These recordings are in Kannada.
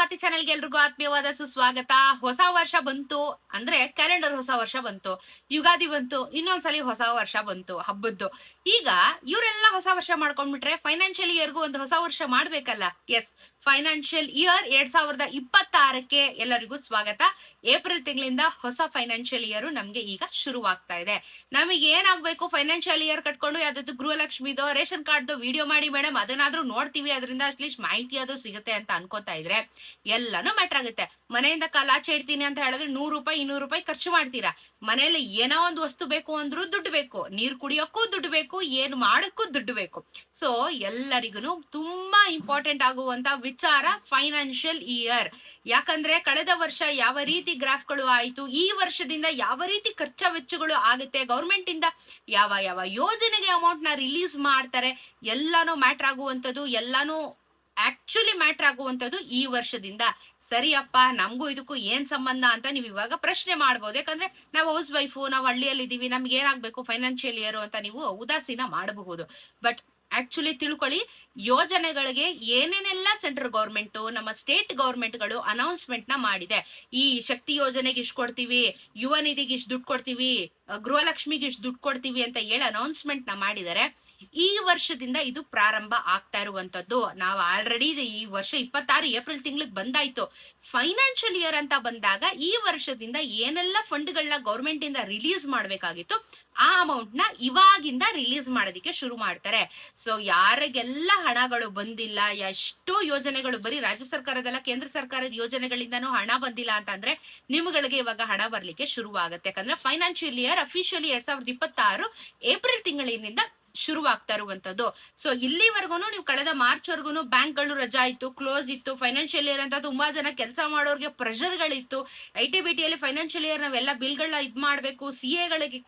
ಸ್ವಾತಿ ಚಾನೆಲ್ಗೆ ಎಲ್ರಿಗೂ ಆತ್ಮೀಯವಾದ ಸುಸ್ವಾಗತ. ಹೊಸ ವರ್ಷ ಬಂತು ಅಂದ್ರೆ ಕ್ಯಾಲೆಂಡರ್ ಹೊಸ ವರ್ಷ ಬಂತು, ಯುಗಾದಿ ಬಂತು, ಇನ್ನೊಂದ್ಸಲಿ ಹೊಸ ವರ್ಷ ಬಂತು ಹಬ್ಬದ್ದು. ಈಗ ಇವರೆಲ್ಲ ಹೊಸ ವರ್ಷ ಮಾಡ್ಕೊಂಡ್ಬಿಟ್ರೆ ಫೈನಾನ್ಷಿಯಲ್ ಇಯರ್ಗೂ ಒಂದು ಹೊಸ ವರ್ಷ ಮಾಡ್ಬೇಕಲ್ಲ. ಎಸ್, ಫೈನಾನ್ಷಿಯಲ್ ಇಯರ್ 2026ಕ್ಕೆ ಎಲ್ಲರಿಗೂ ಸ್ವಾಗತ. ಏಪ್ರಿಲ್ ತಿಂಗಳಿಂದ ಹೊಸ ಫೈನಾನ್ಷಿಯಲ್ ಇಯರ್ ನಮ್ಗೆ ಈಗ ಶುರುವಾಗ್ತಾ ಇದೆ. ನಮಗೆ ಏನಾಗ್ಬೇಕು, ಫೈನಾನ್ಷಿಯಲ್ ಇಯರ್ ಕಟ್ಕೊಂಡು ಯಾವ್ದು ಗೃಹಲಕ್ಷ್ಮಿದೋ ರೇಷನ್ ಕಾರ್ಡ್ದು ವಿಡಿಯೋ ಮಾಡಿ ಮೇಡಮ್ ಅದನ್ನಾದ್ರೂ ನೋಡ್ತೀವಿ, ಅದರಿಂದ ಅಟ್ಲೀಸ್ಟ್ ಮಾಹಿತಿ ಆದ್ರೂ ಸಿಗುತ್ತೆ ಅಂತ ಅನ್ಕೋತಾ ಇದ್ರೆ ಎಲ್ಲಾನು ಮ್ಯಾಟರ್ ಆಗುತ್ತೆ. ಮನೆಯಿಂದ ಕಾಲಾಚೆ ಇಡ್ತೀನಿ ಅಂತ ಹೇಳಿದ್ರೆ 100 ರೂಪಾಯಿ 200 ರೂಪಾಯಿ ಖರ್ಚು ಮಾಡ್ತೀರಾ. ಮನೆಯಲ್ಲಿ ಏನೋ ಒಂದು ವಸ್ತು ಬೇಕು ಅಂದ್ರೂ ದುಡ್ಡು ಬೇಕು, ನೀರ್ ಕುಡಿಯೋಕ್ಕೂ ದುಡ್ಡು ಬೇಕು, ಏನ್ ಮಾಡಕ್ಕೂ ದುಡ್ಡು ಬೇಕು. ಸೊ ಎಲ್ಲರಿಗೂ ತುಂಬಾ ಇಂಪಾರ್ಟೆಂಟ್ ಆಗುವಂತ ವಿಚಾರ ಫೈನಾನ್ಷಿಯಲ್ ಇಯರ್. ಯಾಕಂದ್ರೆ ಕಳೆದ ವರ್ಷ ಯಾವ ರೀತಿ ಗ್ರಾಫ್ಗಳು ಆಯ್ತು, ಈ ವರ್ಷದಿಂದ ಯಾವ ರೀತಿ ಖರ್ಚ ವೆಚ್ಚಗಳು ಆಗುತ್ತೆ, ಗೌರ್ಮೆಂಟ್ ಇಂದ ಯಾವ ಯಾವ ಯೋಜನೆಗೆ ಅಮೌಂಟ್ ನ ರಿಲೀಸ್ ಮಾಡ್ತಾರೆ, ಎಲ್ಲಾನು ಮ್ಯಾಟರ್ ಆಗುವಂತದ್ದು, ಎಲ್ಲಾನು ಆಕ್ಚುಲಿ ಮ್ಯಾಟರ್ ಆಗುವಂತದ್ದು ಈ ವರ್ಷದಿಂದ. ಸರಿಯಪ್ಪ, ನಮಗೂ ಇದಕ್ಕೂ ಏನ್ ಸಂಬಂಧ ಅಂತ ನೀವು ಇವಾಗ ಪ್ರಶ್ನೆ ಮಾಡ್ಬೋದು. ಯಾಕಂದ್ರೆ ನಾವು ಹೌಸ್ ವೈಫು, ನಾವು ಹಳ್ಳಿಯಲ್ಲಿ ಇದೀವಿ, ನಮ್ಗೆ ಏನಾಗ್ಬೇಕು ಫೈನಾನ್ಷಿಯಲ್ ಇಯರ್ ಅಂತ ನೀವು ಉದಾಸೀನ ಮಾಡಬಹುದು. ಬಟ್ ಆಕ್ಚುಲಿ ತಿಳ್ಕೊಳ್ಳಿ, ಯೋಜನೆಗಳಿಗೆ ಏನೇನೆಲ್ಲ ಸೆಂಟ್ರಲ್ ಗೌರ್ಮೆಂಟ್, ನಮ್ಮ ಸ್ಟೇಟ್ ಗೌರ್ಮೆಂಟ್ಗಳು ಅನೌನ್ಸ್ಮೆಂಟ್ ನ ಮಾಡಿದೆ. ಈ ಶಕ್ತಿ ಯೋಜನೆಗೆ ಇಷ್ಟು ಕೊಡ್ತೀವಿ, ಯುವ ನಿಧಿಗೆ ಇಷ್ಟು ದುಡ್ಡು ಕೊಡ್ತೀವಿ, ಗೃಹಲಕ್ಷ್ಮಿಗೆ ಇಷ್ಟು ದುಡ್ಡು ಕೊಡ್ತೀವಿ ಅಂತ ಹೇಳಿ ಅನೌನ್ಸ್ಮೆಂಟ್ ನ ಮಾಡಿದರೆ ಈ ವರ್ಷದಿಂದ ಇದು ಪ್ರಾರಂಭ ಆಗ್ತಾ ಇರುವಂತದ್ದು. ನಾವು ಆಲ್ರೆಡಿ ಈ ವರ್ಷ 26 ಏಪ್ರಿಲ್ ತಿಂಗಳಿಗೆ ಬಂದಾಯ್ತು. ಫೈನಾನ್ಷಿಯಲ್ ಇಯರ್ ಅಂತ ಬಂದಾಗ ಈ ವರ್ಷದಿಂದ ಏನೆಲ್ಲ ಫಂಡ್ಗಳನ್ನ ಗೌರ್ಮೆಂಟ್ ಇಂದ ರಿಲೀಸ್ ಮಾಡ್ಬೇಕಾಗಿತ್ತು ಆ ಅಮೌಂಟ್ ನ ಇವಾಗಿಂದ ರಿಲೀಸ್ ಮಾಡೋದಿಕ್ಕೆ ಶುರು ಮಾಡ್ತಾರೆ. ಸೊ ಯಾರಿಗೆಲ್ಲ ಹಣಗಳು ಬಂದಿಲ್ಲ, ಎಷ್ಟೋ ಯೋಜನೆಗಳು ಬರೀ ರಾಜ್ಯ ಸರ್ಕಾರದಲ್ಲ ಕೇಂದ್ರ ಸರ್ಕಾರದ ಯೋಜನೆಗಳಿಂದನೂ ಹಣ ಬಂದಿಲ್ಲ ಅಂತಂದ್ರೆ ನಿಮ್ಗಳಿಗೆ ಇವಾಗ ಹಣ ಬರ್ಲಿಕ್ಕೆ ಶುರುವಾಗುತ್ತೆ. ಯಾಕಂದ್ರೆ ಫೈನಾನ್ಷಿಯಲ್ ಇಯರ್ ಅಫಿಷಿಯಲಿ 2026 ಏಪ್ರಿಲ್ ತಿಂಗಳಿನಿಂದ ಶುರುವಾಗ್ತಾ ಇರುವಂತದ್ದು. ಸೊ ಇಲ್ಲಿವರೆಗೂ ನೀವು ಕಳೆದ ಮಾರ್ಚ್ ವರ್ಗು ಬ್ಯಾಂಕ್ಗಳು ರಜಾ ಇತ್ತು, ಕ್ಲೋಸ್ ಇತ್ತು. ಫೈನಾನ್ಷಿಯಲ್ ಇಯರ್ ಅಂತ ತುಂಬಾ ಜನ ಕೆಲಸ ಮಾಡೋರ್ಗೆ ಪ್ರೆಷರ್ಗಳಿತ್ತು. ITBT ಅಲ್ಲಿ ಫೈನಾನ್ಷಿಯಲ್ ಇಯರ್ ನಾವೆಲ್ಲ ಬಿಲ್ಗಳನ್ನ ಇದ್ ಮಾಡ್ಬೇಕು, CA ಗಳಿಗೆ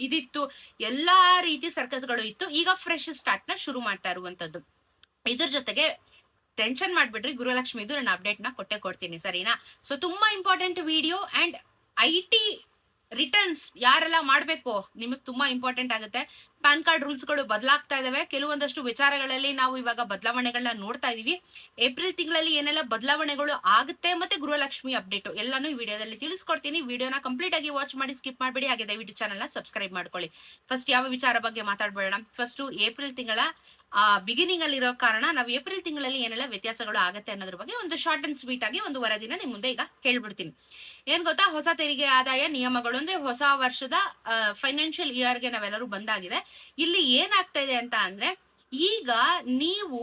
ಇದಿತ್ತು, ಎಲ್ಲಾ ರೀತಿ ಸರ್ಕಸ್ಗಳು ಇತ್ತು. ಈಗ ಫ್ರೆಶ್ ಸ್ಟಾರ್ಟ್ ನ ಶುರು ಮಾಡ್ತಾ ಇರುವಂತದ್ದು. ಇದ್ರ ಜೊತೆಗೆ ಟೆನ್ಷನ್ ಮಾಡ್ಬಿಡ್ರಿ, ಗೃಹಲಕ್ಷ್ಮಿದು ನಾನು ಅಪ್ಡೇಟ್ ನ ಕೊಡ್ತೀನಿ, ಸರಿನಾ? ಸೊ ತುಂಬಾ important video. And IT returns ಯಾರೆಲ್ಲ ಮಾಡ್ಬೇಕು ನಿಮಗ್ ತುಂಬಾ ಇಂಪಾರ್ಟೆಂಟ್ ಆಗುತ್ತೆ. ಪ್ಯಾನ್ ಕಾರ್ಡ್ ರೂಲ್ಸ್ ಗಳು ಬದಲಾಗ್ತಾ ಇದಾವೆ. ಕೆಲವೊಂದಷ್ಟು ವಿಚಾರಗಳಲ್ಲಿ ನಾವು ಇವಾಗ ಬದಲಾವಣೆಗಳನ್ನ ನೋಡ್ತಾ ಇದೀವಿ. ಏಪ್ರಿಲ್ ತಿಂಗಳಲ್ಲಿ ಏನೆಲ್ಲ ಬದಲಾವಣೆಗಳು ಆಗುತ್ತೆ ಮತ್ತೆ ಗೃಹಲಕ್ಷ್ಮಿ ಅಪ್ಡೇಟ್ ಎಲ್ಲಾನು ಈ ವಿಡಿಯೋದಲ್ಲಿ ತಿಳಿಸ್ಕೊಡ್ತೀನಿ. ವಿಡಿಯೋನ ಕಂಪ್ಲೀಟ್ ಆಗಿ ವಾಚ್ ಮಾಡಿ ಸ್ಕಿಪ್ ಮಾಡಬೇಡಿ. ಹಾಗೆ ದಯವಿಟ್ಟು ಚಾನಲ್ ನ ಸಬ್ಸ್ಕ್ರೈಬ್ ಮಾಡ್ಕೊಳ್ಳಿ. ಫಸ್ಟ್ ಯಾವ ವಿಚಾರ ಬಗ್ಗೆ ಮಾತಾಡ್ಬೇಡ, ಫಸ್ಟ್ ಏಪ್ರಿಲ್ ತಿಂಗಳ ಬಿಗಿನಿಂಗ್ ಅಲ್ಲಿ ಇರೋ ಕಾರಣ ನಾವು ಏಪ್ರಿಲ್ ತಿಂಗಳಲ್ಲಿ ಏನೆಲ್ಲ ವ್ಯತ್ಯಾಸಗಳು ಆಗತ್ತೆ ಅನ್ನೋದ್ರ ಬಗ್ಗೆ ಒಂದು ಶಾರ್ಟ್ ಅಂಡ್ ಸ್ವೀಟ್ ಆಗಿ ಒಂದು ವರದಿನ ನಿಮ್ ಮುಂದೆ ಈಗ ಹೇಳ್ಬಿಡ್ತೀನಿ. ಏನ್ ಗೊತ್ತಾ, ಹೊಸ ತೆರಿಗೆ ಆದಾಯ ನಿಯಮಗಳು ಅಂದ್ರೆ ಹೊಸ ವರ್ಷದ ಫೈನಾನ್ಷಿಯಲ್ ಇಯರ್ಗೆ ನಾವೆಲ್ಲರೂ ಬಂದಾಗಿದೆ. ಇಲ್ಲಿ ಏನಾಗ್ತಾ ಇದೆ ಅಂತ ಅಂದ್ರೆ, ಈಗ ನೀವು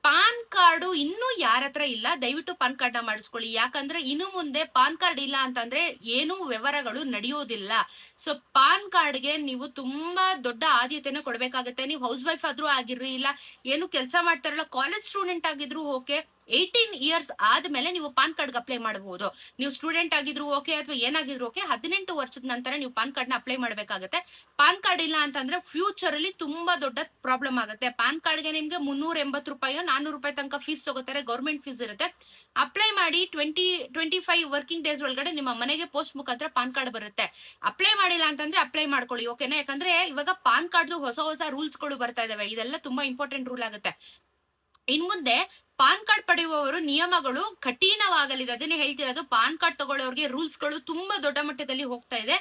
ಪಾನ್ ಕಾರ್ಡು ಇನ್ನೂ ಯಾರ ಹತ್ರ ಇಲ್ಲ, ದಯವಿಟ್ಟು ಪಾನ್ ಕಾರ್ಡ್ ನ ಮಾಡಿಸ್ಕೊಳ್ಳಿ. ಯಾಕಂದ್ರೆ ಇನ್ನು ಮುಂದೆ ಪಾನ್ ಕಾರ್ಡ್ ಇಲ್ಲ ಅಂತಂದ್ರೆ ಏನೂ ವ್ಯವಹಾರಗಳು ನಡೆಯೋದಿಲ್ಲ. ಸೊ ಪಾನ್ ಕಾರ್ಡ್ಗೆ ನೀವು ತುಂಬಾ ದೊಡ್ಡ ಆದ್ಯತೆನ ಕೊಡ್ಬೇಕಾಗತ್ತೆ. ನೀವು ಹೌಸ್ ವೈಫ್ ಆದ್ರೂ ಆಗಿರ್ರಿ, ಇಲ್ಲ ಏನು ಕೆಲಸ ಮಾಡ್ತಾರಲ್ಲ, ಕಾಲೇಜ್ ಸ್ಟೂಡೆಂಟ್ ಆಗಿದ್ರು ಓಕೆ, 18 ಇಯರ್ಸ್ ಆದ್ಮೇಲೆ ನೀವು ಪಾನ್ ಕಾರ್ಡ್ ಅಪ್ಲೈ ಮಾಡಬಹುದು. ನೀವು ಸ್ಟೂಡೆಂಟ್ ಆಗಿದ್ರು ಓಕೆ ಅಥವಾ ಏನಾಗಿದ್ರು ಓಕೆ, 18 ವರ್ಷದ ನಂತರ ನೀವು ಪಾನ್ ಕಾರ್ಡ್ ನ ಅಪ್ಲೈ ಮಾಡ್ಬೇಕಾಗತ್ತೆ. ಪಾನ್ ಕಾರ್ಡ್ ಇಲ್ಲ ಅಂತಂದ್ರೆ ಫ್ಯೂಚರ್ ಅಲ್ಲಿ ತುಂಬಾ ದೊಡ್ಡ ಪ್ರಾಬ್ಲಮ್ ಆಗುತ್ತೆ. ಪಾನ್ ಕಾರ್ಡ್ಗೆ ನಿಮ್ಗೆ 380 ರೂಪಾಯಿ 400 ರೂಪಾಯಿ ತನಕ ಫೀಸ್ ತಗೋತಾರೆ, ಗೌರ್ಮೆಂಟ್ ಫೀಸ್ ಇರುತ್ತೆ. ಅಪ್ಲೈ ಮಾಡಿ 25 ವರ್ಕಿಂಗ್ ಡೇಸ್ ಒಳಗಡೆ ನಿಮ್ಮ ಮನೆಗೆ ಪೋಸ್ಟ್ ಮುಖಾಂತರ ಪಾನ್ ಕಾರ್ಡ್ ಬರುತ್ತೆ. ಅಪ್ಲೈ ಮಾಡಿಲ್ಲ ಅಂತಂದ್ರೆ ಅಪ್ಲೈ ಮಾಡ್ಕೊಳ್ಳಿ, ಓಕೆನಾ? ಯಾಕಂದ್ರೆ ಇವಾಗ ಪಾನ್ ಕಾರ್ಡ್ ಹೊಸ ರೂಲ್ಸ್ ಗಳು ಬರ್ತಾ ಇದಾವೆ. ಇದೆಲ್ಲ ತುಂಬಾ ಇಂಪಾರ್ಟೆಂಟ್ ರೂಲ್ ಆಗುತ್ತೆ. ಇನ್ ಮುಂದೆ ಪಾನ್ ಕಾರ್ಡ್ ಪಡೆಯುವವರು ನಿಯಮಗಳು ಕಠಿಣವಾಗಲಿದೆ. ಅದನ್ನೇ ಹೇಳ್ತಿರೋದು, ಪಾನ್ ಕಾರ್ಡ್ ತಗೊಳ್ಳೋರಿಗೆ ರೂಲ್ಸ್ ಗಳು ತುಂಬಾ ದೊಡ್ಡ ಮಟ್ಟದಲ್ಲಿ ಹೋಗ್ತಾ ಇದೆ.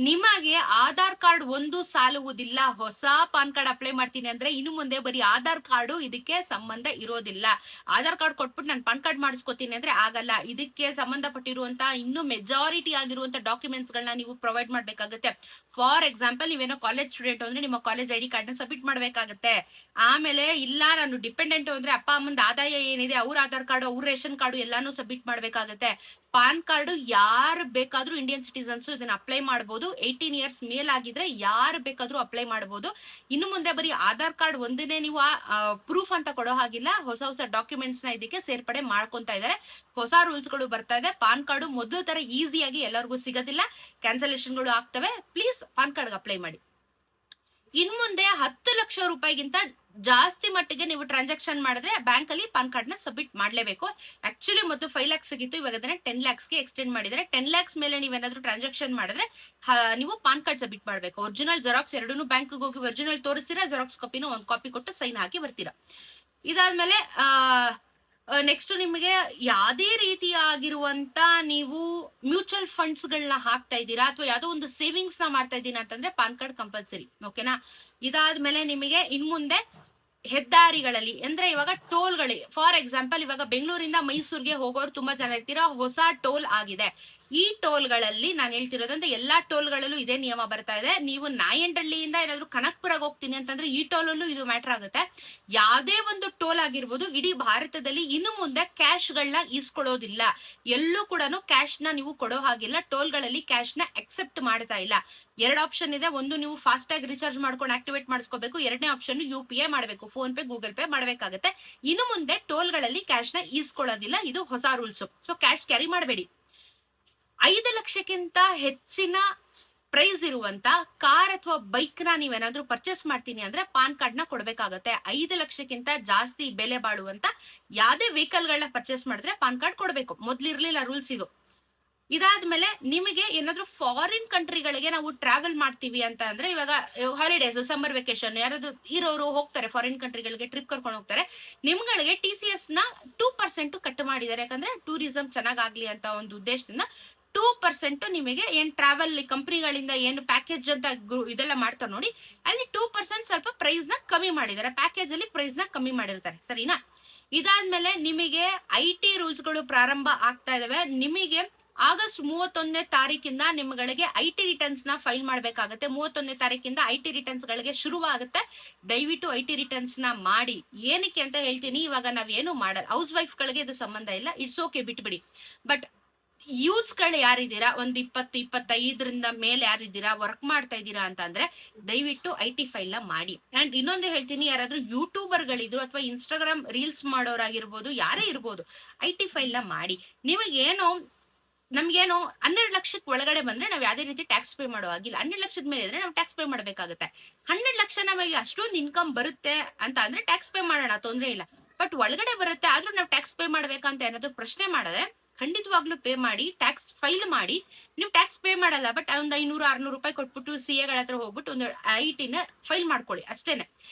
ನಿಮಗೆ ಆಧಾರ್ ಕಾರ್ಡ್ ಒಂದು ಸಾಲುವುದಿಲ್ಲ. ಹೊಸ ಪಾನ್ ಕಾರ್ಡ್ ಅಪ್ಲೈ ಮಾಡ್ತೀನಿ ಅಂದ್ರೆ ಇನ್ನು ಮುಂದೆ ಬರೀ ಆಧಾರ್ ಕಾರ್ಡು ಇದಕ್ಕೆ ಸಂಬಂಧ ಇರೋದಿಲ್ಲ. ಆಧಾರ್ ಕಾರ್ಡ್ ಕೊಟ್ಬಿಟ್ಟು ನಾನು ಪಾನ್ ಕಾರ್ಡ್ ಮಾಡಿಸ್ಕೊತೀನಿ ಅಂದ್ರೆ ಆಗಲ್ಲ. ಇದಕ್ಕೆ ಸಂಬಂಧಪಟ್ಟಿರುವಂತ ಇನ್ನು ಮೆಜಾರಿಟಿ ಆಗಿರುವಂತ ಡಾಕ್ಯುಮೆಂಟ್ಸ್ ಗಳನ್ನ ನೀವು ಪ್ರೊವೈಡ್ ಮಾಡ್ಬೇಕಾಗುತ್ತೆ. ಫಾರ್ ಎಕ್ಸಾಂಪಲ್, ನೀವೇನೋ ಕಾಲೇಜ್ ಸ್ಟೂಡೆಂಟ್ ಅಂದ್ರೆ ನಿಮ್ಮ ಕಾಲೇಜ್ ID ಕಾರ್ಡ್ ನ ಸಬ್ಮಿಟ್ ಮಾಡ್ಬೇಕಾಗತ್ತೆ. ಆಮೇಲೆ ಇಲ್ಲ ನಾನು ಡಿಪೆಂಡೆಂಟ್ ಅಂದ್ರೆ ಅಪ್ಪ ಅಮ್ಮಂದ ಆದಾಯ ಏನಿದೆ, ಅವ್ರ ಆಧಾರ್ ಕಾರ್ಡು, ಅವ್ರ ರೇಷನ್ ಕಾರ್ಡು ಎಲ್ಲಾನು ಸಬ್ಮಿಟ್ ಮಾಡ್ಬೇಕಾಗತ್ತೆ. ಪಾನ್ ಕಾರ್ಡ್ ಯಾರು ಬೇಕಾದ್ರೂ ಇಂಡಿಯನ್ ಸಿಟಿಸನ್ಸ್ ಇದನ್ನ ಅಪ್ಲೈ ಮಾಡಬಹುದು. 18 ಇಯರ್ಸ್ ಮೇಲಾಗಿದ್ರೆ ಯಾರು ಬೇಕಾದ್ರೂ ಅಪ್ಲೈ ಮಾಡಬಹುದು. ಇನ್ನು ಮುಂದೆ ಬರೀ ಆಧಾರ್ ಕಾರ್ಡ್ ಒಂದನೇ ನೀವು ಪ್ರೂಫ್ ಅಂತ ಕೊಡೋ ಹಾಗಿಲ್ಲ. ಹೊಸ ಡಾಕ್ಯುಮೆಂಟ್ಸ್ ನ ಇದಕ್ಕೆ ಸೇರ್ಪಡೆ ಮಾಡ್ಕೊಂತಾ ಇದಾರೆ. ಹೊಸ ರೂಲ್ಸ್ ಗಳು ಬರ್ತಾ ಇದೆ. ಪಾನ್ ಕಾರ್ಡ್ ಮೊದಲು ತರ ಈಸಿಯಾಗಿ ಎಲ್ಲರಿಗೂ ಸಿಗೋದಿಲ್ಲ, ಕ್ಯಾನ್ಸಲೇಷನ್ ಗಳು ಆಗ್ತವೆ. ಪ್ಲೀಸ್ ಪಾನ್ ಕಾರ್ಡ್ ಅಪ್ಲೈ ಮಾಡಿ. ಇನ್ ಮುಂದೆ 10 ಲಕ್ಷ ರೂಪಾಯಿಗಿಂತ ಜಾಸ್ತಿ ಮಟ್ಟಿಗೆ ನೀವು ಟ್ರಾನ್ಸಾಕ್ಷನ್ ಮಾಡಿದ್ರೆ ಬ್ಯಾಂಕ್ ಅಲ್ಲಿ ಪಾನ್ ಕಾರ್ಡ್ ನ ಸಬ್ಮಿಟ್ ಮಾಡ್ಲೇಬೇಕು. ಆಕ್ಚುಲಿ ಮೊದಲು 5 lakhs ಸಿಗಿತ್ತು, ಇವಾಗ ಅದನ್ನ 10 lakhs ಗೆ ಎಕ್ಸ್ಟೆಂಡ್ ಮಾಡಿದ್ರೆ 10 lakhs ಮೇಲೆ ನೀವೇನಾದ್ರೂ ಟ್ರಾನ್ಸಾಕ್ಷನ್ ಮಾಡಿದ್ರೆ ನೀವು ಪಾನ್ ಕಾರ್ಡ್ ಸಬ್ಮಿಟ್ ಮಾಡ್ಬೇಕು. ಒರಿಜಿನಲ್ ಜೆರಾಕ್ಸ್ ಎರಡೂ ಬ್ಯಾಂಕ್ ಹೋಗಿ ಒರಿಜಿನಲ್ ತೋರಿಸ್ತೀರಾ, ಜೆರಾಕ್ಸ್ ಕಾಪಿನ ಒಂದು ಕಾಪಿ ಕೊಟ್ಟು ಸೈನ್ ಹಾಕಿ ಬರ್ತೀರಾ. ಇದಾದ್ಮೇಲೆ ನೆಕ್ಸ್ಟ್ ನಿಮಗೆ ಯಾವ್ದೇ ರೀತಿಯಾಗಿರುವಂತ ನೀವು ಮ್ಯೂಚುವಲ್ ಫಂಡ್ಸ್ ಗಳನ್ನ ಹಾಕ್ತಾ ಇದ್ದೀರಾ ಅಥವಾ ಯಾವ್ದೋ ಒಂದು ಸೇವಿಂಗ್ಸ್ ನ ಮಾಡ್ತಾ ಇದ್ದೀರಾ ಅಂತಂದ್ರೆ ಪಾನ್ ಕಾರ್ಡ್ ಕಂಪಲ್ಸರಿ. ಓಕೆನಾ? ಇದಾದ್ಮೇಲೆ ನಿಮಗೆ ಇನ್ಮುಂದೆ ಹೆದ್ದಾರಿಗಳಲ್ಲಿ ಅಂದ್ರೆ ಇವಾಗ ಟೋಲ್ಗಳು, ಫಾರ್ ಎಕ್ಸಾಂಪಲ್ ಇವಾಗ ಬೆಂಗಳೂರಿಂದ ಮೈಸೂರಿಗೆ ಹೋಗೋರು ತುಂಬಾ ಜನ ಇರ್ತೀರಾ, ಹೊಸ ಟೋಲ್ ಆಗಿದೆ. ಈ ಟೋಲ್ಗಳಲ್ಲಿ ನಾನು ಹೇಳ್ತಿರೋದಂದ್ರೆ ಎಲ್ಲಾ ಟೋಲ್ಗಳಲ್ಲೂ ಇದೇ ನಿಯಮ ಬರ್ತಾ ಇದೆ. ನೀವು ನಾಯಂಡಹಳ್ಳಿಯಿಂದ ಏನಾದ್ರು ಕನಕ್ಪುರಕ್ಕೆ ಹೋಗ್ತೀನಿ ಅಂತಂದ್ರೆ ಈ ಟೋಲಲ್ಲೂ ಇದು ಮ್ಯಾಟರ್ ಆಗುತ್ತೆ. ಯಾವ್ದೇ ಒಂದು ಟೋಲ್ ಆಗಿರ್ಬೋದು, ಇಡೀ ಭಾರತದಲ್ಲಿ ಇನ್ನು ಮುಂದೆ ಕ್ಯಾಶ್ ಗಳನ್ನ ಈಸ್ಕೊಳ್ಳೋದಿಲ್ಲ. ಎಲ್ಲೂ ಕೂಡ ಕ್ಯಾಶ್ ನ ನೀವು ಕೊಡೋ ಹಾಗಿಲ್ಲ. ಟೋಲ್ಗಳಲ್ಲಿ ಕ್ಯಾಶ್ ನ ಅಕ್ಸೆಪ್ಟ್ ಮಾಡ್ತಾ ಇಲ್ಲ. ಎರಡು ಆಪ್ಷನ್ ಇದೆ. ಒಂದು, ನೀವು ಫಾಸ್ಟ್ ಆಗಿ ರಿಚಾರ್ಜ್ ಮಾಡ್ಕೊಂಡು ಆಕ್ಟಿವೇಟ್ ಮಾಡಿಸ್ಕೋಬೇಕು. ಎರಡನೇ ಆಪ್ಷನ್ UPI ಮಾಡಬೇಕು, ಫೋನ್ ಪೇ, ಗೂಗಲ್ ಪೇ ಮಾಡಬೇಕಾಗುತ್ತೆ. ಇನ್ನು ಮುಂದೆ ಟೋಲ್ಗಳಲ್ಲಿ ಕ್ಯಾಶ್ ನ ಈಸ್ಕೊಳ್ಳೋದಿಲ್ಲ. ಇದು ಹೊಸ ರೂಲ್ಸ್. ಸೊ ಕ್ಯಾಶ್ ಕ್ಯಾರಿ ಮಾಡಬೇಡಿ. 5 ಲಕ್ಷಕ್ಕಿಂತ ಹೆಚ್ಚಿನ ಪ್ರೈಸ್ ಇರುವಂತ ಕಾರ್ ಅಥವಾ ಬೈಕ್ ನ ನೀವೇನಾದ್ರೂ ಪರ್ಚೇಸ್ ಮಾಡ್ತೀನಿ ಅಂದ್ರೆ ಪಾನ್ ಕಾರ್ಡ್ ನ ಕೊಡ್ಬೇಕಾಗತ್ತೆ. 5 ಲಕ್ಷಕ್ಕಿಂತ ಜಾಸ್ತಿ ಬೆಲೆ ಬಾಳುವಂತ ಯಾವ್ದೇ ವೆಹಿಕಲ್ ಗಳನ್ನ ಪರ್ಚೇಸ್ ಮಾಡಿದ್ರೆ ಪಾನ್ ಕಾರ್ಡ್ ಕೊಡ್ಬೇಕು. ಮೊದ್ಲಿರ್ಲಿಲ್ಲ ರೂಲ್ಸ್ ಇದು. ಇದಾದ್ಮೇಲೆ ನಿಮಗೆ ಏನಾದ್ರು ಫಾರಿನ್ ಕಂಟ್ರಿಗಳಿಗೆ ನಾವು ಟ್ರಾವೆಲ್ ಮಾಡ್ತೀವಿ ಅಂತ ಅಂದ್ರೆ, ಇವಾಗ ಹಾಲಿಡೇಸ್, ಸಮ್ಮರ್ ವೆಕೇಶನ್ ಯಾರಾದ್ರು ಇರೋರು ಹೋಗ್ತಾರೆ ಫಾರಿನ್ ಕಂಟ್ರಿಗಳಿಗೆ, ಟ್ರಿಪ್ ಕರ್ಕೊಂಡು ಹೋಗ್ತಾರೆ. ನಿಮ್ಗಳಿಗೆ TCS ನ 2% ಕಟ್ ಮಾಡಿದ್ದಾರೆ. ಯಾಕಂದ್ರೆ ಟೂರಿಸಂ ಚೆನ್ನಾಗಾಗ್ಲಿ ಅಂತ ಒಂದು ಉದ್ದೇಶದಿಂದ 2% ನಿಮಗೆ ಏನ್ ಟ್ರಾವೆಲ್ ಕಂಪನಿಗಳಿಂದ ಏನು ಪ್ಯಾಕೇಜ್ ಅಂತ ಇದೆಲ್ಲ ಮಾಡ್ತಾರೆ ನೋಡಿ, ಅಲ್ಲಿ 2% ಸ್ವಲ್ಪ ಪ್ರೈಸ್ ನ ಕಮ್ಮಿ ಮಾಡಿದ್ದಾರೆ. ಪ್ಯಾಕೇಜ್ ಅಲ್ಲಿ ಪ್ರೈಸ್ ನ ಕಮ್ಮಿ ಮಾಡಿರ್ತಾರೆ. ಸರಿನಾ? ಇದಾದ್ಮೇಲೆ ನಿಮಗೆ IT ರೂಲ್ಸ್ ಗಳು ಪ್ರಾರಂಭ ಆಗ್ತಾ ಇದಾವೆ. ನಿಮಗೆ ಆಗಸ್ಟ್ 31ನೇ ತಾರೀಕಿಂದ ನಿಮ್ಗಳಿಗೆ IT ರಿಟರ್ನ್ಸ್ ನ ಫೈಲ್ ಮಾಡ್ಬೇಕಾಗತ್ತೆ. 31ನೇ ತಾರೀಕಿಂದ IT ರಿಟರ್ನ್ಸ್ ಗಳಿಗೆ ಶುರುವಾಗುತ್ತೆ. ದಯವಿಟ್ಟು IT ರಿಟರ್ನ್ಸ್ ನ ಮಾಡಿ. ಏನಕ್ಕೆ ಅಂತ ಹೇಳ್ತೀನಿ. ಇವಾಗ ನಾವೇನು ಮಾಡಲ್ಲ, ಹೌಸ್ ವೈಫ್ ಗಳಿಗೆ ಇದು ಸಂಬಂಧ ಇಲ್ಲ, ಇಟ್ಸ್ ಓಕೆ, ಬಿಟ್ಬಿಡಿ. ಬಟ್ ಯೂತ್ಸ್ ಗಳು ಯಾರಿದ್ದೀರಾ, ಒಂದು 20-25 ಮೇಲೆ ಯಾರಿದ್ದೀರಾ, ವರ್ಕ್ ಮಾಡ್ತಾ ಇದ್ದೀರಾ ಅಂತ ಅಂದ್ರೆ ದಯವಿಟ್ಟು IT ಫೈಲ್ ನ ಮಾಡಿ. ಅಂಡ್ ಇನ್ನೊಂದು ಹೇಳ್ತೀನಿ, ಯಾರಾದ್ರೂ ಯೂಟ್ಯೂಬರ್ ಗಳಿದ್ರು ಅಥವಾ ಇನ್ಸ್ಟಾಗ್ರಾಮ್ ರೀಲ್ಸ್ ಮಾಡೋರಾಗಿರ್ಬೋದು, ಯಾರೇ ಇರ್ಬೋದು, IT ಫೈಲ್ ನ ಮಾಡಿ. ನಿಮಗೇನೋ ನಮ್ಗೇನು 12 ಲಕ್ಷಕ್ಕೆ ಒಳಗಡೆ ಬಂದ್ರೆ ನಾವ್ ಯಾವ್ದೇ ರೀತಿ ಟ್ಯಾಕ್ಸ್ ಪೇ ಮಾಡೋ ಆಗಿಲ್ಲ. 12 ಲಕ್ಷದ ಮೇಲೆ ಇದ್ರೆ ನಾವು ಟ್ಯಾಕ್ಸ್ ಪೇ ಮಾಡ್ಬೇಕಾಗುತ್ತೆ. 12 ಲಕ್ಷ ನಮಗೆ ಅಷ್ಟೊಂದು ಇನ್ಕಮ್ ಬರುತ್ತೆ ಅಂತ ಅಂದ್ರೆ ಟ್ಯಾಕ್ಸ್ ಪೇ ಮಾಡೋಣ, ತೊಂದ್ರೆ ಇಲ್ಲ. ಬಟ್ ಒಳಗಡೆ ಬರುತ್ತೆ ಆದ್ರೂ ನಾವು ಟ್ಯಾಕ್ಸ್ ಪೇ ಮಾಡ್ಬೇಕಂತ ಏನಾದ್ರು ಪ್ರಶ್ನೆ ಮಾಡಿದ್ರೆ ಖಂಡಿತವಾಗ್ಲೂ ಪೇ ಮಾಡಿ, ಟ್ಯಾಕ್ಸ್ ಫೈಲ್ ಮಾಡಿ. ನೀವು ಟ್ಯಾಕ್ಸ್ ಪೇ ಮಾಡಲ್ಲ, ಬಟ್ ಒಂದು 500-600 ರೂಪಾಯಿ ಕೊಟ್ಬಿಟ್ಟು CA ಗಳ ಹತ್ರ ಹೋಗ್ಬಿಟ್ಟು ಒಂದು IT ನ ಫೈಲ್ ಮಾಡ್ಕೊಳ್ಳಿ ಅಷ್ಟೇನೆ.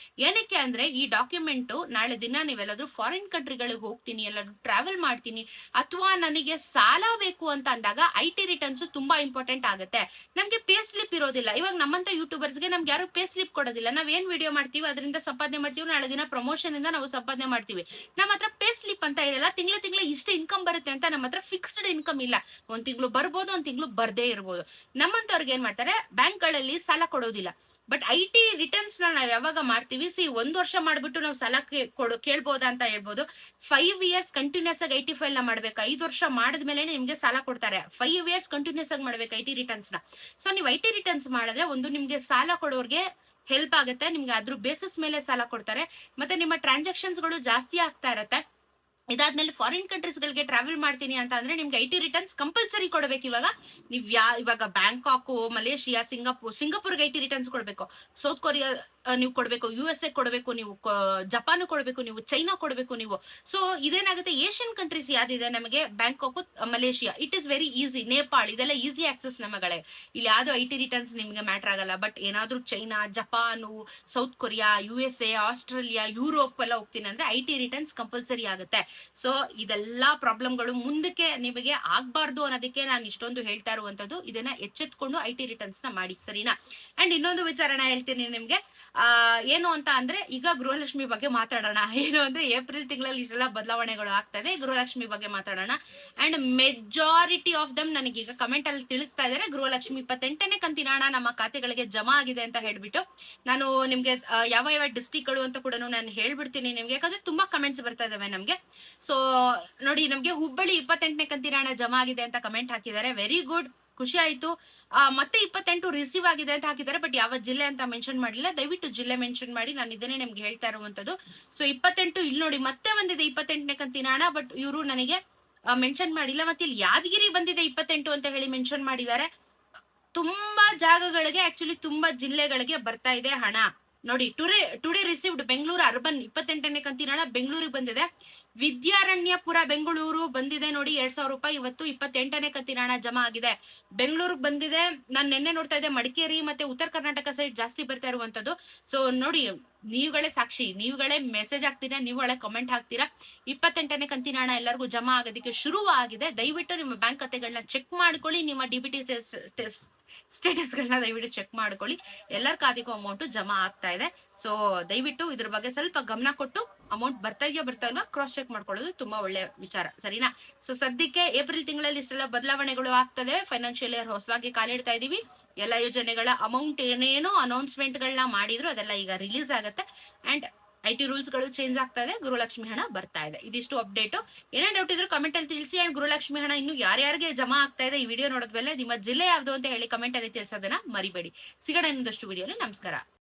ಏನಕ್ಕೆ ಅಂದ್ರೆ ಈ ಡಾಕ್ಯುಮೆಂಟ್ ನಾಳೆ ದಿನ ನೀವೆಲ್ಲಾದ್ರೂ ಫಾರಿನ್ ಕಂಟ್ರಿಗಳಿಗೆ ಹೋಗ್ತೀನಿ, ಎಲ್ಲಾದ್ರೂ ಟ್ರಾವೆಲ್ ಮಾಡ್ತೀನಿ, ಅಥವಾ ನನಗೆ ಸಾಲ ಬೇಕು ಅಂತ ಅಂದಾಗ IT ರಿಟರ್ನ್ಸ್ ತುಂಬಾ ಇಂಪಾರ್ಟೆಂಟ್ ಆಗುತ್ತೆ. ನಮ್ಗೆ ಪೇ ಸ್ಲಿಪ್ ಇರೋದಿಲ್ಲ. ಇವಾಗ ನಮ್ಮಂತ ಯೂಟ್ಯೂಬರ್ಸ್ಗೆ ನಮ್ಗೆ ಯಾರು ಪೇ ಸ್ಲಿಪ್ ಕೊಡೋದಿಲ್ಲ. ನಾವ್ ಏನ್ ವಿಡಿಯೋ ಮಾಡ್ತೀವಿ ಅದರಿಂದ ಸಂಪಾದನೆ ಮಾಡ್ತೀವಿ, ನಾಳೆ ದಿನ ಪ್ರಮೋಷನ್ ಇಂದ ನಾವು ಸಂಪಾದನೆ ಮಾಡ್ತೀವಿ. ನಮ್ಮ ಹತ್ರ ಪೇ ಸ್ಲಿಪ್ ಅಂತ ಇರಲ್ಲ. ತಿಂಗಳ ಇಷ್ಟು ಇನ್ಕಮ್ ಬರುತ್ತೆ ಅಂತ ನಮ್ಮ ಹತ್ರ ಫಿಕ್ಸ್ಡ್ ಇನ್ಕಮ್ ಇಲ್ಲ. ಒಂದ್ ತಿಂಗಳು ಬರ್ಬೋದು, ಒಂದ್ ತಿಂಗಳು ಬರ್ದೇ ಇರ್ಬೋದು. ನಮ್ಮಂತವ್ರಿಗೆ ಏನ್ ಮಾಡ್ತಾರೆ, ಬ್ಯಾಂಕ್ ಗಳಲ್ಲಿ ಸಾಲ ಕೊಡೋದಿಲ್ಲ. ಬಟ್ IT ರಿಟರ್ನ್ಸ್ ನಾವ್ ಯಾವಾಗ ಮಾಡ್ತೀವಿ, 1 ವರ್ಷ ಮಾಡ್ಬಿಟ್ಟು ನಾವು ಸಾಲ ಕೇಳ್ಬೋದಾ ಅಂತ ಹೇಳ್ಬೋದು. 5 ಇಯರ್ಸ್ ಕಂಟಿನ್ಯೂಸ್ ಆಗಿ IT ಫೈಲ್ ನ ಮಾಡ್ಬೇಕು. 5 ವರ್ಷ ಮಾಡಿದ್ಮೇಲೆ ನಿಮ್ಗೆ ಸಾಲ ಕೊಡ್ತಾರೆ. 5 ಇಯರ್ಸ್ ಕಂಟಿನ್ಯೂಸ್ ಆಗಿ ಮಾಡ್ಬೇಕು IT ರಿಟರ್ನ್ಸ್ ನ. ಸೊ ನೀವು IT ರಿಟರ್ನ್ಸ್ ಮಾಡಿದ್ರೆ ಒಂದು ನಿಮ್ಗೆ ಸಾಲ ಕೊಡೋರ್ಗೆ ಹೆಲ್ಪ್ ಆಗುತ್ತೆ. ನಿಮ್ಗೆ ಅದ್ರ ಬೇಸಿಸ್ ಮೇಲೆ ಸಾಲ ಕೊಡ್ತಾರೆ. ಮತ್ತೆ ನಿಮ್ಮ ಟ್ರಾನ್ಸಾಕ್ಷನ್ಸ್ ಗಳು ಜಾಸ್ತಿ ಆಗ್ತಾ ಇರತ್ತೆ. ಇದಾದ್ಮೇಲೆ ಫಾರಿನ್ ಕಂಟ್ರೀಸ್ ಗಳಿಗೆ ಟ್ರಾವೆಲ್ ಮಾಡ್ತೀನಿ ಅಂತ ಅಂದ್ರೆ ನಿಮ್ಗೆ IT ರಿಟರ್ನ್ಸ್ ಕಂಪಲ್ಸರಿ ಕೊಡ್ಬೇಕು. ನೀವ್ ಇವಾಗ ಬ್ಯಾಂಕಾಕ್, ಮಲೇಷಿಯಾ, ಸಿಂಗಾಪುರ್ಗೆ IT ರಿಟರ್ನ್ಸ್ ಕೊಡ್ಬೇಕು. ಸೌತ್ ಕೊರಿಯಾ ನೀವು ಕೊಡ್ಬೇಕು, USA ಕೊಡ್ಬೇಕು, ನೀವು ಜಪಾನ್ ಕೊಡ್ಬೇಕು, ನೀವು ಚೈನಾ ಕೊಡ್ಬೇಕು ನೀವು. ಸೊ ಇದೇನಾಗುತ್ತೆ, ಏಷ್ಯನ್ ಕಂಟ್ರೀಸ್ ಯಾವ್ದಿದೆ ನಮಗೆ, Bangkok, Malaysia, it is very easy. Nepal, ಇದೆಲ್ಲ ಈಸಿ ಆಕ್ಸೆಸ್ ನಮಗಳೇ. ಇಲ್ಲಿ ಯಾವ್ದು IT ರಿಟರ್ನ್ಸ್ ನಿಮ್ಗೆ ಮ್ಯಾಟರ್ ಆಗಲ್ಲ. ಬಟ್ ಏನಾದ್ರೂ China, Japan, south Korea, USA, Australia, Europe ಎಲ್ಲ ಹೋಗ್ತೀನಿ ಅಂದ್ರೆ IT ರಿಟರ್ನ್ಸ್ ಕಂಪಲ್ಸರಿ ಆಗುತ್ತೆ. ಸೊ ಇದೆಲ್ಲಾ ಪ್ರಾಬ್ಲಮ್ಗಳು ಮುಂದಕ್ಕೆ ನಿಮಗೆ ಆಗ್ಬಾರ್ದು ಅನ್ನೋದಕ್ಕೆ ನಾನು ಇಷ್ಟೊಂದು ಹೇಳ್ತಾ ಇರುವಂತದ್ದು. ಇದನ್ನ ಎಚ್ಚೆತ್ಕೊಂಡು IT ರಿಟರ್ನ್ಸ್ ನ ಮಾಡಿ, ಸರಿನಾ? ಅಂಡ್ ಇನ್ನೊಂದು ವಿಚಾರನ ಹೇಳ್ತೀನಿ ನಿಮ್ಗೆ. ಏನು ಅಂತ ಅಂದ್ರೆ, ಈಗ ಗೃಹಲಕ್ಷ್ಮಿ ಬಗ್ಗೆ ಮಾತಾಡೋಣ. ಏನು ಅಂದ್ರೆ ಏಪ್ರಿಲ್ ತಿಂಗಳಲ್ಲಿ ಇಷ್ಟೆಲ್ಲ ಬದಲಾವಣೆಗಳು ಆಗ್ತದೆ. ಗೃಹಲಕ್ಷ್ಮಿ ಬಗ್ಗೆ ಮಾತಾಡೋಣ. ಅಂಡ್ ಮೆಜಾರಿಟಿ ಆಫ್ ದಮ್ ನನಗೀಗ ಕಮೆಂಟ್ ಅಲ್ಲಿ ತಿಳಿಸ್ತಾ ಇದಾರೆ, ಗೃಹಲಕ್ಷ್ಮಿ 28ನೇ ಕಂತಿನ ಹಣ ನಮ್ಮ ಖಾತೆಗಳಿಗೆ ಜಮಾ ಆಗಿದೆ ಅಂತ ಹೇಳ್ಬಿಟ್ಟು. ನಾನು ನಿಮ್ಗೆ ಯಾವ ಯಾವ ಡಿಸ್ಟ್ರಿಕ್ಟ್ ಗಳು ಅಂತ ಕೂಡ ನಾನು ಹೇಳ್ಬಿಡ್ತೀನಿ ನಿಮ್ಗೆ, ಯಾಕಂದ್ರೆ ತುಂಬಾ ಕಮೆಂಟ್ಸ್ ಬರ್ತಾ ಇದಾವೆ ನಮ್ಗೆ. ಸೊ ನೋಡಿ, ನಮ್ಗೆ ಹುಬ್ಬಳ್ಳಿ 28ನೇ ಕಂತಿನ ಹಣ ಜಮಾ ಆಗಿದೆ ಅಂತ ಕಮೆಂಟ್ ಹಾಕಿದ್ದಾರೆ. ವೆರಿ ಗುಡ್, ಖುಷಿ ಆಯ್ತು. ಮತ್ತೆ 28 ರಿಸೀವ್ ಆಗಿದೆ ಅಂತ ಹಾಕಿದ್ದಾರೆ. ಬಟ್ ಯಾವ ಜಿಲ್ಲೆ ಅಂತ ಮೆನ್ಷನ್ ಮಾಡಿಲ್ಲ. ದಯವಿಟ್ಟು ಜಿಲ್ಲೆ ಮೆನ್ಷನ್ ಮಾಡಿ, ನಾನು ಇದನ್ನೇ ನಿಮ್ಗೆ ಹೇಳ್ತಾ ಇರುವಂತದ್ದು. ಸೊ 28 ಇಲ್ಲಿ ನೋಡಿ, ಮತ್ತೆ ಬಂದಿದೆ 28ನೇ ಕಂತಿನ ಹಣ. ಬಟ್ ಇವರು ನನಗೆ ಮೆನ್ಷನ್ ಮಾಡಿಲ್ಲ. ಮತ್ತೆ ಇಲ್ಲಿ ಯಾದಗಿರಿ ಬಂದಿದೆ 28 ಅಂತ ಹೇಳಿ ಮೆನ್ಷನ್ ಮಾಡಿದ್ದಾರೆ. ತುಂಬಾ ಜಾಗಗಳಿಗೆ, ಆಕ್ಚುಲಿ ತುಂಬಾ ಜಿಲ್ಲೆಗಳಿಗೆ ಬರ್ತಾ ಇದೆ ಹಣ. ನೋಡಿ ಟುಡೇ ರಿಸೀವ್ಡ್ ಬೆಂಗಳೂರು ಅರ್ಬನ್ 28ನೇ ಕಂತಿನ ಹಣ ಬೆಂಗಳೂರಿಗೆ ಬಂದಿದೆ. ವಿದ್ಯಾರಣ್ಯಪುರ ಬೆಂಗಳೂರು ಬಂದಿದೆ ನೋಡಿ 2,000 ರೂಪಾಯಿ. ಇವತ್ತು 28ನೇ ಕಂತಿನ ಹಣ ಜಮಾ ಆಗಿದೆ. ಬೆಂಗಳೂರಿಗೆ ಬಂದಿದೆ. ನಾನು ನಿನ್ನೆ ನೋಡ್ತಾ ಇದ್ದೆ ಮಡಿಕೇರಿ ಮತ್ತೆ ಉತ್ತರ ಕರ್ನಾಟಕ ಸೈಡ್ ಜಾಸ್ತಿ ಬರ್ತಾ ಇರುವಂತದ್ದು. ಸೊ ನೋಡಿ, ನೀವುಗಳೇ ಸಾಕ್ಷಿ, ನೀವುಗಳೇ ಮೆಸೇಜ್ ಹಾಕ್ತೀರಾ, ನೀವುಗಳೇ ಕಮೆಂಟ್ ಹಾಕ್ತೀರಾ. 28ನೇ ಕಂತಿನ ಹಣ ಎಲ್ಲರಿಗೂ ಜಮಾ ಆಗೋದಕ್ಕೆ ಶುರುವಾಗಿದೆ. ದಯವಿಟ್ಟು ನಿಮ್ಮ ಬ್ಯಾಂಕ್ ಖಾತೆಗಳನ್ನ ಚೆಕ್ ಮಾಡ್ಕೊಳ್ಳಿ. ನಿಮ್ಮ ಡಿಬಿಟಿ ಸ್ಟೇಟಸ್ ಗಳನ್ನ ದಯವಿಟ್ಟು ಚೆಕ್ ಮಾಡ್ಕೊಳ್ಳಿ. ಎಲ್ಲರ ಖಾತೆಗೂ ಅಮೌಂಟ್ ಜಮಾ ಆಗ್ತಾ ಇದೆ. ಸೊ ದಯವಿಟ್ಟು ಇದ್ರ ಬಗ್ಗೆ ಸ್ವಲ್ಪ ಗಮನ ಕೊಟ್ಟು ಅಮೌಂಟ್ ಬರ್ತಾ ಇಲ್ವಾ ಕ್ರಾಸ್ ಚೆಕ್ ಮಾಡ್ಕೊಳ್ಳೋದು ತುಂಬಾ ಒಳ್ಳೆ ವಿಚಾರ, ಸರಿನಾ? ಸೊ ಸದ್ಯಕ್ಕೆ ಏಪ್ರಿಲ್ ತಿಂಗಳಲ್ಲಿ ಇಷ್ಟೆಲ್ಲ ಬದಲಾವಣೆಗಳು ಆಗ್ತದೆ. ಫೈನಾನ್ಷಿಯಲ್ ಇಯರ್ ಹೊಸದಾಗಿ ಕಾಲಿಡ್ತಾ ಇದೀವಿ. ಎಲ್ಲ ಯೋಜನೆಗಳ ಅಮೌಂಟ್ ಏನೇನೋ ಅನೌನ್ಸ್ಮೆಂಟ್ ಗಳನ್ನ ಮಾಡಿದ್ರು ಅದೆಲ್ಲ ಈಗ ರಿಲೀಸ್ ಆಗುತ್ತೆ. ಅಂಡ್ IT ರೂಲ್ಸ್ ಗಳು ಚೇಂಜ್ ಆಗ್ತಾ ಇದೆ. ಗೃಹಲಕ್ಷ್ಮಿ ಹಣ ಬರ್ತಾ ಇದೆ. ಇದಿಷ್ಟು ಅಪ್ಡೇಟ್. ಏನೇ ಡೌಟ್ ಇದ್ರು ಕಮೆಂಟ್ ಅಲ್ಲಿ ತಿಳಿಸಿ. ಅಂಡ್ ಗೃಹಲಕ್ಷ್ಮಿ ಹಣ ಇನ್ನು ಯಾರ್ಯಾರಿಗೆ ಜಮಾ ಆಗ್ತಾ ಇದೆ ಈ ವಿಡಿಯೋ ನೋಡಿದ್ಮೇಲೆ ನಿಮ್ಮ ಜಿಲ್ಲೆ ಯಾವ್ದು ಅಂತ ಹೇಳಿ ಕಮೆಂಟ್ ಅಲ್ಲಿ ತಿಳಿಸೋದನ್ನ ಮರಿಬೇಡಿ. ಸಿಗೋಣ ಇನ್ನೊಂದಷ್ಟು ವಿಡಿಯೋಲಿ. ನಮಸ್ಕಾರ.